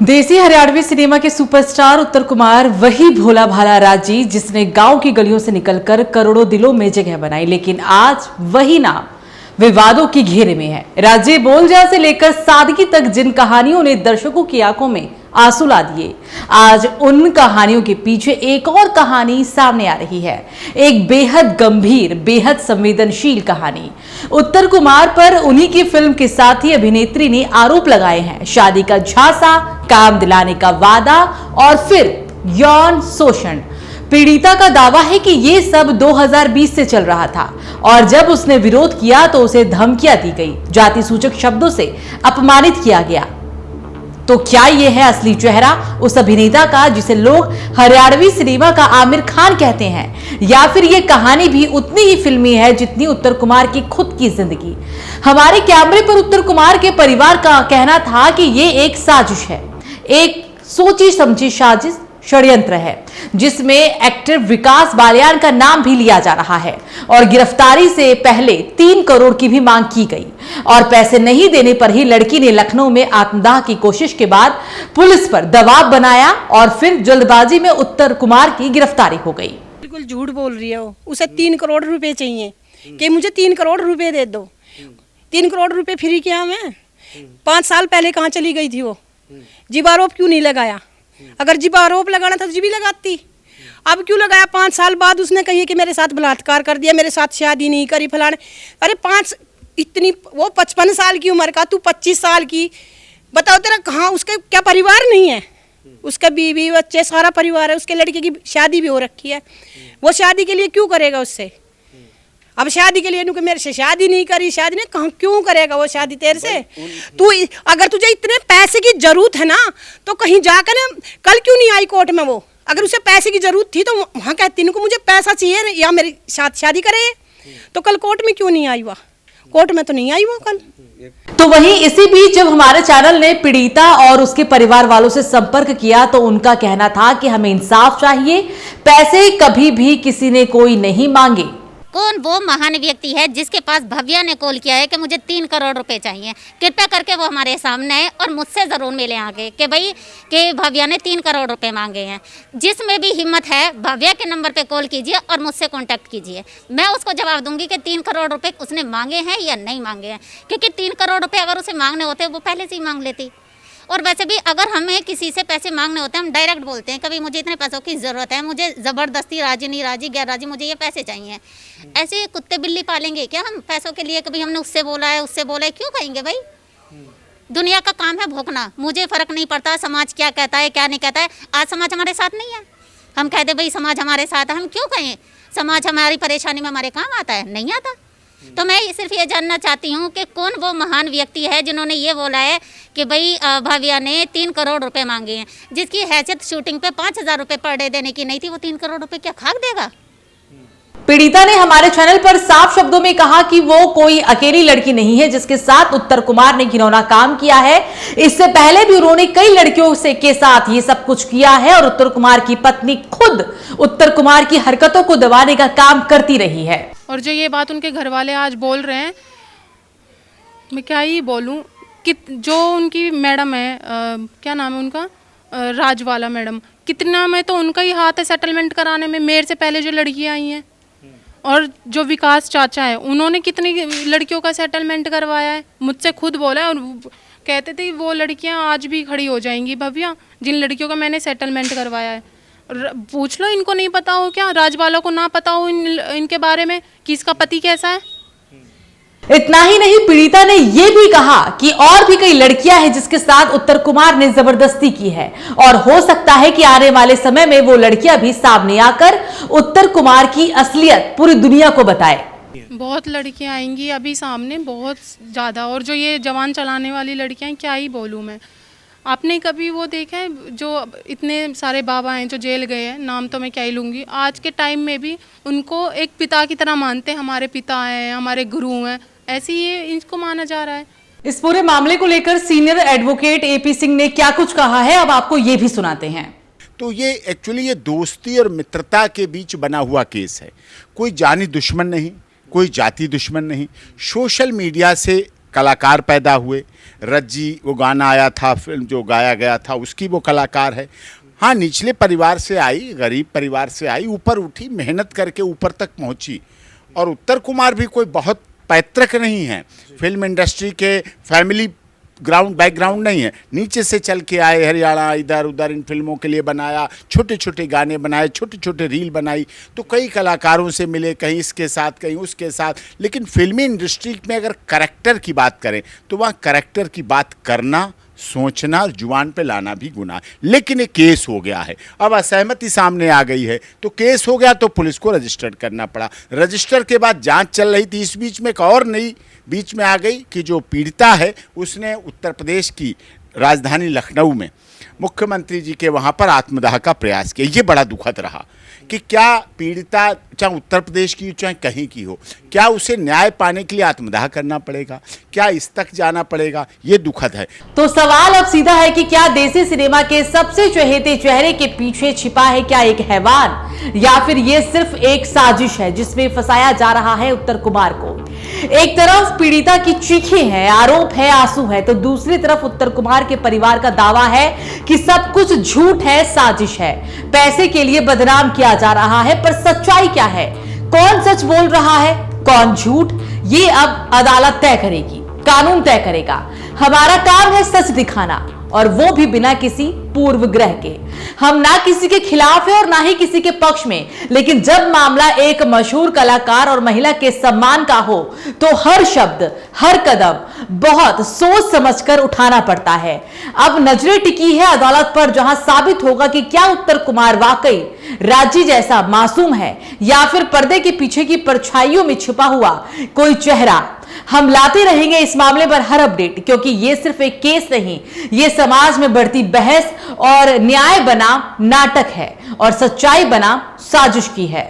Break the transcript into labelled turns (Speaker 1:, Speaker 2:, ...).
Speaker 1: देसी हरियाणवी सिनेमा के सुपरस्टार उत्तर कुमार वही भोला भाला राजी जिसने गांव की गलियों से निकलकर करोड़ों दिलों में जगह बनाई, लेकिन आज वही नाम विवादों की घेरे में है। राजे बोलजा से लेकर सादगी तक जिन कहानियों ने दर्शकों की आंखों में आंसू ला दिए, आज उन कहानियों के पीछे एक और कहानी सामने आ रही है। एक बेहद गंभीर, बेहद संवेदनशील कहानी। उत्तर कुमार पर उन्हीं की फिल्म के साथी अभिनेत्री ने आरोप लगाए हैं। शादी का झांसा, काम दिलाने का वादा और फिर यौन शोषण। पीड़िता का दावा है कि ये सब 2020 से चल रहा था और जब उसने विरोध किया तो उसे धमकियां दी गई, जाति सूचक शब्दों से अपमानित किया गया। तो क्या ये है असली चेहरा उस अभिनेता का जिसे लोग हरियाणवी सिनेमा का आमिर खान कहते हैं, या फिर ये कहानी भी उतनी ही फिल्मी है जितनी उत्तर कुमार की खुद की जिंदगी? हमारे कैमरे पर उत्तर कुमार के परिवार का कहना था कि ये एक साजिश है, एक सोची समझी साजिश, षड्यंत्र है जिसमें एक्टर विकास बालियान का नाम भी लिया जा रहा है और गिरफ्तारी से पहले 3 करोड़ की भी मांग की गई और पैसे नहीं देने पर ही लड़की ने लखनऊ में आत्मदाह की कोशिश के बाद पुलिस पर दबाव बनाया और फिर जल्दबाजी में उत्तर कुमार की गिरफ्तारी हो गई।
Speaker 2: बिल्कुल झूठ बोल रही है वो। उसे 3 करोड़ रुपए चाहिए कि मुझे 3 करोड़ रुपए दे दो। 3 करोड़ रुपए फ्री किया मैं? 5 साल पहले कहाँ चली गई थी वो? जीव आरोप क्यों नहीं लगाया? अगर जीव आरोप लगाना था तो जीवी लगाती। अब क्यों लगाया? 5 साल बाद उसने कही कि मेरे साथ बलात्कार कर दिया, मेरे साथ शादी नहीं करी, फलाने। अरे वो 55 साल की उम्र का, तू 25 साल की। बताओ तेरा कहाँ, उसके क्या परिवार नहीं है? उसका बीवी बच्चे सारा परिवार है, उसके लड़के की शादी भी हो रखी है। वो शादी के लिए क्यों करेगा उससे? अब शादी के लिए मेरे से शादी नहीं करी, शादी नहीं कहाँ, क्यों करेगा वो शादी तेरे से? तू अगर तुझे इतने पैसे की जरूरत है ना तो कहीं जाकर कल क्यों नहीं आई कोर्ट में? वो अगर उसे पैसे की जरूरत थी तो वहाँ कहती इनको मुझे पैसा चाहिए या मेरी साथ शादी करे, तो कल कोर्ट में क्यों नहीं आई? वह कोर्ट में तो नहीं आई वो कल।
Speaker 1: तो वहीं इसी बीच जब हमारे चैनल ने पीड़िता और उसके परिवार वालों से संपर्क किया तो उनका कहना था कि हमें इंसाफ चाहिए, पैसे कभी भी किसी ने कोई नहीं मांगे।
Speaker 3: कौन वो महान व्यक्ति है जिसके पास भव्या ने कॉल किया है कि मुझे 3 करोड़ रुपए चाहिए? कृपया करके वो हमारे सामने आए और मुझसे ज़रूर मिले आगे कि भाई कि भव्या ने 3 करोड़ रुपए मांगे हैं। जिसमें भी हिम्मत है भव्या के नंबर पे कॉल कीजिए और मुझसे कांटेक्ट कीजिए। मैं उसको जवाब दूंगी कि 3 करोड़ रुपए उसने मांगे हैं या नहीं मांगे हैं, क्योंकि 3 करोड़ रुपए अगर उसे मांगने होते वो पहले से ही मांग लेती। और वैसे भी अगर हमें किसी से पैसे मांगने होते हैं हम डायरेक्ट बोलते हैं कभी मुझे इतने पैसों की ज़रूरत है, मुझे ज़बरदस्ती राजी नहीं राजी गैर राजी मुझे ये पैसे चाहिए। ऐसे कुत्ते बिल्ली पालेंगे क्या हम पैसों के लिए? कभी हमने उससे बोला है क्यों कहेंगे भाई? दुनिया का काम है भोंकना, मुझे फ़र्क नहीं पड़ता समाज क्या कहता है क्या नहीं कहता है। आज समाज हमारे साथ नहीं है, हम कहते भाई समाज हमारे साथ है, हम क्यों कहें? समाज हमारी परेशानी में हमारे काम आता है? नहीं आता। तो मैं सिर्फ ये जानना चाहती हूँ कि कौन वो महान व्यक्ति है जिन्होंने ये बोला है कि भाई भव्या ने 3 करोड़ रुपए मांगे हैं, जिसकी हैसियत शूटिंग पे 5,000 रुपए पर डे देने की नहीं थी। वो 3 करोड़ रुपए क्या खाक देगा?
Speaker 1: पीड़िता ने हमारे चैनल पर साफ शब्दों में कहा कि वो कोई अकेली लड़की नहीं है जिसके साथ उत्तर कुमार ने घिनौना काम किया है। इससे पहले भी उन्होंने कई लड़कियों के साथ ये सब कुछ किया है और उत्तर कुमार की पत्नी खुद उत्तर कुमार की हरकतों को दबाने का काम करती रही है।
Speaker 4: और जो ये बात उनके घर वाले आज बोल रहे हैं, मैं क्या ही बोलूं कि जो उनकी मैडम है, क्या नाम है उनका, राजवाला मैडम, कितना में तो उनका ही हाथ है सेटलमेंट कराने में। मेरे से पहले जो लड़कियां आई हैं और जो विकास चाचा है उन्होंने कितनी लड़कियों का सेटलमेंट करवाया है, मुझसे खुद बोला है। और कहते थे वो लड़कियां आज भी खड़ी हो जाएंगी भव्या जिन लड़कियों का मैंने सेटलमेंट करवाया है। पूछ लो, इनको नहीं पता हो क्या? राजवाला को ना पता हो इनके बारे में कि इसका पति कैसा है?
Speaker 1: इतना ही नहीं, पीड़िता ने यह भी कहा कि और भी कई लड़कियां हैं जिसके साथ उत्तर कुमार ने जबरदस्ती की है और हो सकता है कि आने वाले समय में वो लड़कियां भी सामने आकर उत्तर कुमार की असलियत पूरी दुनिया को बताए।
Speaker 4: बहुत लड़कियां आएंगी अभी सामने, बहुत ज्यादा। और जो ये जवान चलाने वाली लड़कियां, क्या ही बोलूं मैं। आपने कभी वो देखा है जो इतने सारे बाबा हैं जो जेल गए हैं, नाम तो मैं क्या ही लूँगी, आज के टाइम में भी उनको एक पिता की तरह मानते हैं। हमारे पिता हैं, हमारे गुरु हैं, ऐसे ही ये इनको माना जा रहा है।
Speaker 1: इस पूरे मामले को लेकर सीनियर एडवोकेट AP सिंह ने क्या कुछ कहा है, अब आपको ये भी सुनाते हैं।
Speaker 5: तो ये एक्चुअली ये दोस्ती और मित्रता के बीच बना हुआ केस है। कोई जानी दुश्मन नहीं, कोई जाति दुश्मन नहीं। सोशल मीडिया से कलाकार पैदा हुए। रज्जी वो गाना आया था, फिल्म जो गाया गया था उसकी वो कलाकार है। हाँ, निचले परिवार से आई, गरीब परिवार से आई, ऊपर उठी, मेहनत करके ऊपर तक पहुंची। और उत्तर कुमार भी कोई बहुत पैतृक नहीं है, फिल्म इंडस्ट्री के फैमिली बैकग्राउंड नहीं है, नीचे से चल के आए, हरियाणा इधर उधर इन फिल्मों के लिए बनाया, छोटे छोटे गाने बनाए, छोटे छोटे रील बनाई, तो कई कलाकारों से मिले, कहीं इसके साथ कहीं उसके साथ। लेकिन फिल्मी इंडस्ट्री में अगर करैक्टर की बात करें तो वहाँ करैक्टर की बात करना, सोचना, जुबान पे लाना भी गुनाह। लेकिन एक केस हो गया है, अब असहमति सामने आ गई है, तो केस हो गया तो पुलिस को रजिस्टर्ड करना पड़ा। रजिस्टर के बाद जांच चल रही थी। इस बीच में एक और नई बीच में आ गई कि जो पीड़िता है उसने उत्तर प्रदेश की राजधानी लखनऊ में मुख्यमंत्री जी के वहाँ पर आत्मदाह का प्रयास किया। ये बड़ा दुखद रहा कि क्या पीड़िता चाहे उत्तर प्रदेश की चाहे कहीं की हो, क्या उसे न्याय पाने के लिए आत्मदाह करना पड़ेगा, क्या इस तक जाना पड़ेगा, ये दुखद है।
Speaker 1: तो सवाल अब सीधा है कि क्या देसी सिनेमा के सबसे चहेते चेहरे के पीछे छिपा है क्या एक हैवान, या फिर ये सिर्फ एक साजिश है जिसमें फंसाया जा रहा है उत्तर कुमार को। एक तरफ पीड़िता की चीखें हैं, आरोप है, आंसू है, तो दूसरी तरफ उत्तर कुमार के परिवार का दावा है कि सब कुछ झूठ है, साजिश है, पैसे के लिए बदनाम किया जा रहा है। पर सच्चाई क्या है, कौन सच बोल रहा है, कौन झूठ, ये अब अदालत तय करेगी, कानून तय करेगा। हमारा काम है सच दिखाना, और वो भी बिना किसी पूर्वग्रह के। हम ना किसी के खिलाफ है और ना ही किसी के पक्ष में, लेकिन जब मामला एक मशहूर कलाकार और महिला के सम्मान का हो तो हर शब्द, हर कदम बहुत सोच समझकर उठाना पड़ता है। अब नजरें टिकी है अदालत पर, जहां साबित होगा कि क्या उत्तर कुमार वाकई राजी जैसा मासूम है या फिर पर्दे के पीछे की परछाइयों में छिपा हुआ कोई चेहरा। हम लाते रहेंगे इस मामले पर हर अपडेट, क्योंकि ये सिर्फ एक केस नहीं, ये समाज में बढ़ती बहस और न्याय बना नाटक है और सच्चाई बना साजिश की है।